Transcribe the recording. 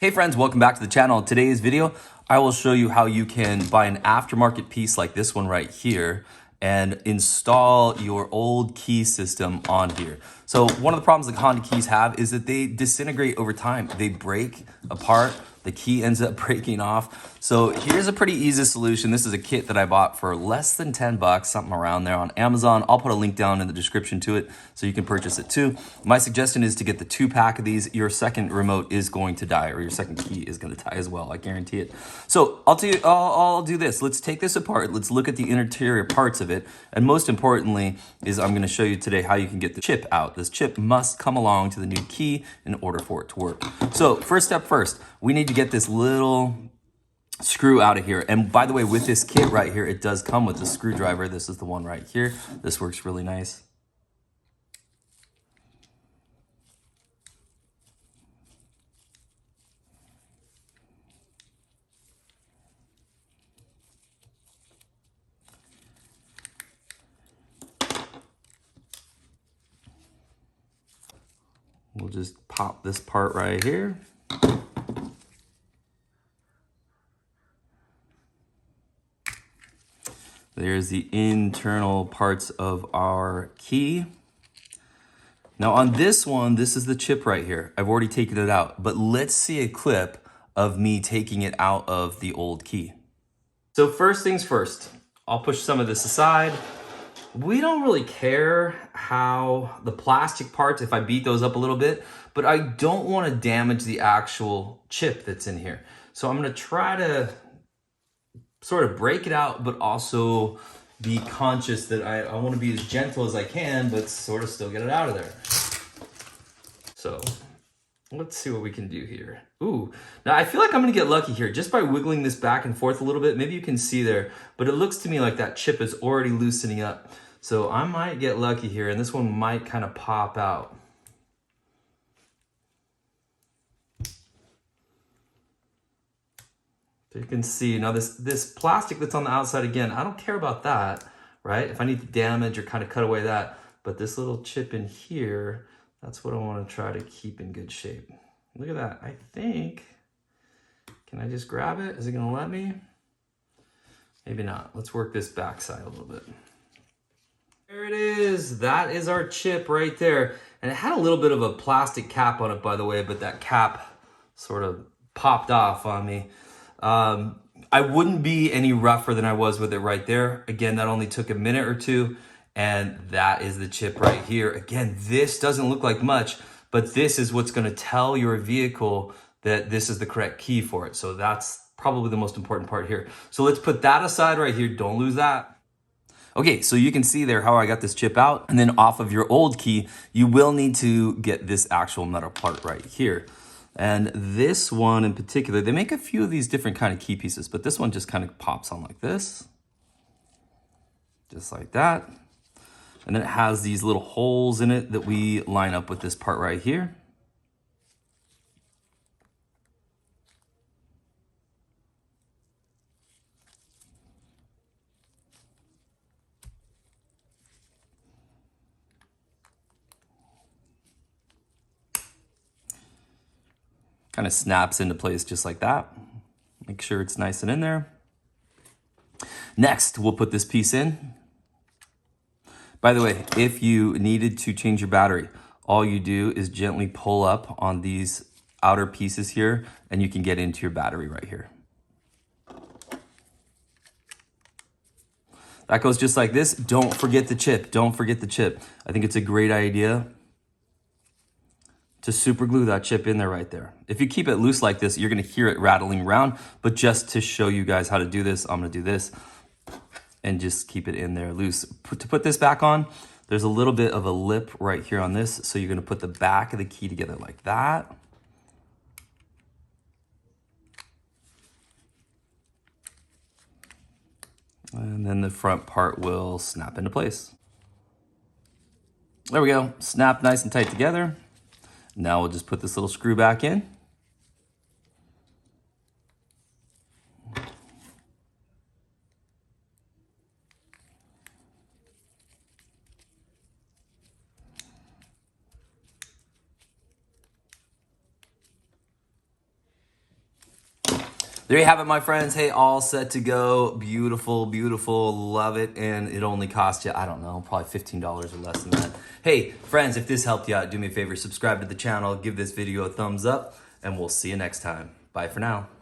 Hey friends, welcome back to the channel. Today's video, I will show you how you can buy an aftermarket piece like this one right here and install your old key system on here. So one of the problems that Honda keys have is that they disintegrate over time. They break apart. The key ends up breaking off. So here's a pretty easy solution. This is a kit that I bought for less than 10 bucks, something around there on Amazon. I'll put a link down in the description to it so you can purchase it too. My suggestion is to get the 2-pack of these. Your second remote is going to die, or your second key is going to die as well. I guarantee it. So I'll do this. Let's take this apart. Let's look at the interior parts of it. And most importantly is I'm going to show you today how you can get the chip out. This chip must come along to the new key in order for it to work. So first step first, we need to get this little screw out of here. And by the way, with this kit right here, it does come with a screwdriver. This is the one right here. This works really nice. We'll just pop this part right here. There's the internal parts of our key. Now on this one, this is the chip right here. I've already taken it out, but let's see a clip of me taking it out of the old key. So first things first, I'll push some of this aside. We don't really care how the plastic parts, if I beat those up a little bit, but I don't want to damage the actual chip that's in here. So I'm going to try to sort of break it out, but also be conscious that I want to be as gentle as I can, but sort of still get it out of there. So let's see what we can do here. Ooh, now I feel like I'm gonna get lucky here just by wiggling this back and forth a little bit. Maybe you can see there, but it looks to me like that chip is already loosening up. So I might get lucky here and this one might kind of pop out. So you can see now this plastic that's on the outside, again, I don't care about that, right? If I need to damage or kind of cut away that, but this little chip in here, that's what I want to try to keep in good shape. Look at that. I think, can I just grab it? Is it going to let me? Maybe not. Let's work this backside a little bit. There it is. That is our chip right there. And it had a little bit of a plastic cap on it, by the way, but that cap sort of popped off on me. I wouldn't be any rougher than I was with it right there. Again, that only took a minute or two, and that is the chip right here. Again, this doesn't look like much, but this is what's going to tell your vehicle that this is the correct key for it. So that's probably the most important part here. So let's put that aside right here. Don't lose that. Okay, so you can see there how I got this chip out, and then off of your old key, you will need to get this actual metal part right here. And this one in particular, they make a few of these different kind of key pieces, but this one just kind of pops on like this, just like that. And then it has these little holes in it that we line up with this part right here. Kind of snaps into place just like that. Make sure it's nice and in there. Next, we'll put this piece in. By the way, if you needed to change your battery, all you do is gently pull up on these outer pieces here and you can get into your battery right here. That goes just like this. Don't forget the chip. Don't forget the chip. I think it's a great idea to super glue that chip in there right there. If you keep it loose like this, you're gonna hear it rattling around, but just to show you guys how to do this, I'm gonna do this and just keep it in there loose. To put this back on, there's a little bit of a lip right here on this, so you're gonna put the back of the key together like that. And then the front part will snap into place. There we go, snap nice and tight together. Now we'll just put this little screw back in. there you have it, my friends. Hey, all set to go. Beautiful, beautiful. Love it. And it only cost you, I don't know, probably $15 or less than that. Hey, friends, if this helped you out, do me a favor, subscribe to the channel, give this video a thumbs up, and we'll see you next time. Bye for now.